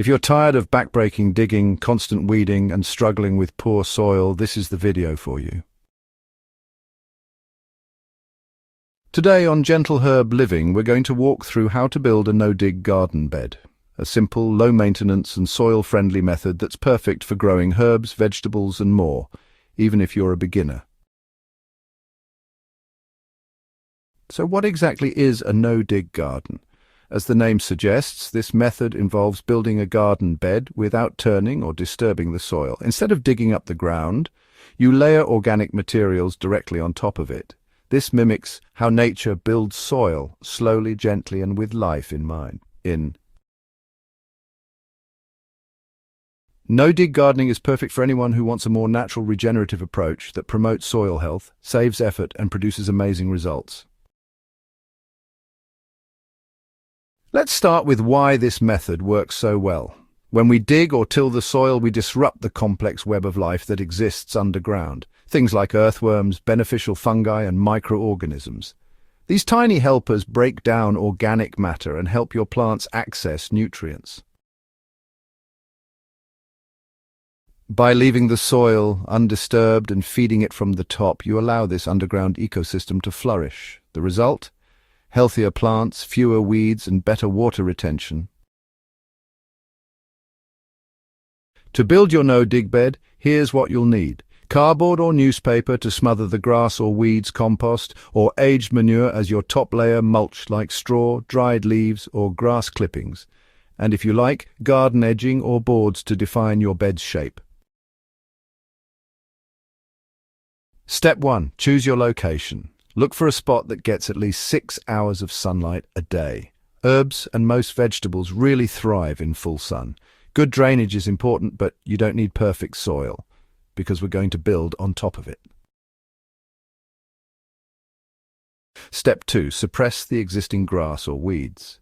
If you're tired of backbreaking digging, constant weeding, and struggling with poor soil, this is the video for you. Today on Gentle Herb Living, we're going to walk through how to build a no-dig garden bed. A simple, low-maintenance and soil-friendly method that's perfect for growing herbs, vegetables and more, even if you're a beginner. So what exactly is a no-dig garden? As the name suggests, this method involves building a garden bed without turning or disturbing the soil. Instead of digging up the ground, you layer organic materials directly on top of it. This mimics how nature builds soil, slowly, gently, and with life in mind. No-dig gardening is perfect for anyone who wants a more natural, regenerative approach that promotes soil health, saves effort, and produces amazing results. Let's start with why this method works so well. When we dig or till the soil, we disrupt the complex web of life that exists underground. Things like earthworms, beneficial fungi, and microorganisms. These tiny helpers break down organic matter and help your plants access nutrients. By leaving the soil undisturbed and feeding it from the top, you allow this underground ecosystem to flourish. The result? Healthier plants, fewer weeds, and better water retention. To build your no-dig bed, here's what you'll need. Cardboard or newspaper to smother the grass or weeds, compost, or aged manure as your top layer, mulch like straw, dried leaves, or grass clippings. And if you like, garden edging or boards to define your bed's shape. Step 1. Choose your location. Look for a spot that gets at least 6 hours of sunlight a day. Herbs and most vegetables really thrive in full sun. Good drainage is important, but you don't need perfect soil, because we're going to build on top of it. Step 2. Suppress the existing grass or weeds.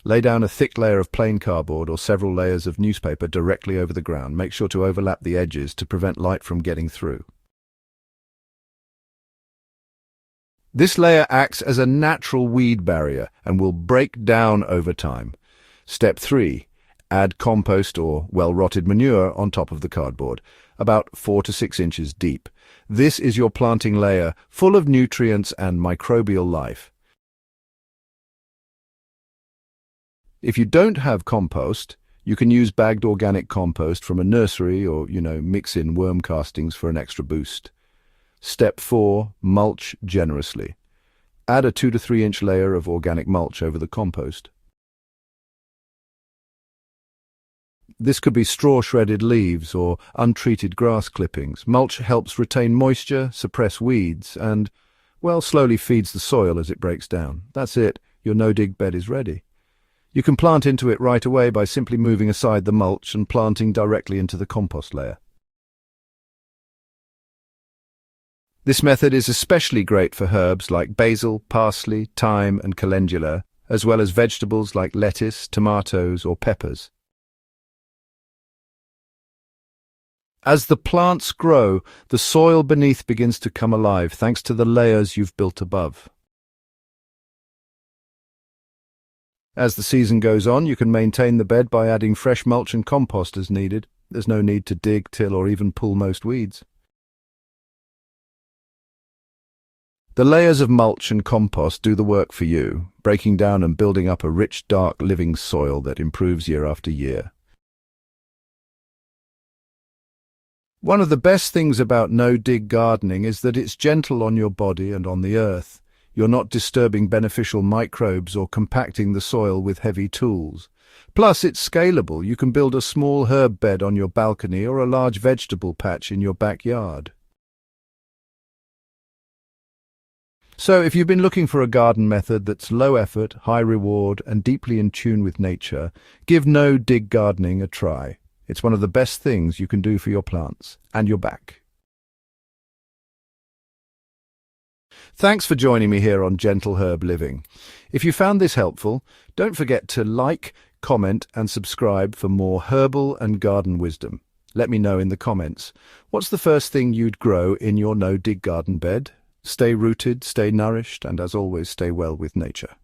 Lay down a thick layer of plain cardboard or several layers of newspaper directly over the ground. Make sure to overlap the edges to prevent light from getting through. This layer acts as a natural weed barrier and will break down over time. Step 3. Add compost or well-rotted manure on top of the cardboard, about 4 to 6 inches deep. This is your planting layer, full of nutrients and microbial life. If you don't have compost, you can use bagged organic compost from a nursery or, mix in worm castings for an extra boost. Step 4. Mulch generously. Add a 2 to 3 inch layer of organic mulch over the compost. This could be straw shredded leaves or untreated grass clippings. Mulch helps retain moisture, suppress weeds, and, slowly feeds the soil as it breaks down. That's it. Your no-dig bed is ready. You can plant into it right away by simply moving aside the mulch and planting directly into the compost layer. This method is especially great for herbs like basil, parsley, thyme, and calendula, as well as vegetables like lettuce, tomatoes, or peppers. As the plants grow, the soil beneath begins to come alive thanks to the layers you've built above. As the season goes on, you can maintain the bed by adding fresh mulch and compost as needed. There's no need to dig, till, or even pull most weeds. The layers of mulch and compost do the work for you, breaking down and building up a rich, dark, living soil that improves year after year. One of the best things about no-dig gardening is that it's gentle on your body and on the earth. You're not disturbing beneficial microbes or compacting the soil with heavy tools. Plus, it's scalable. You can build a small herb bed on your balcony or a large vegetable patch in your backyard. So, if you've been looking for a garden method that's low effort, high reward, and deeply in tune with nature, give no-dig gardening a try. It's one of the best things you can do for your plants and your back. Thanks for joining me here on Gentle Herb Living. If you found this helpful, don't forget to like, comment, and subscribe for more herbal and garden wisdom. Let me know in the comments. What's the first thing you'd grow in your no-dig garden bed? Stay rooted, stay nourished, and as always, stay well with nature.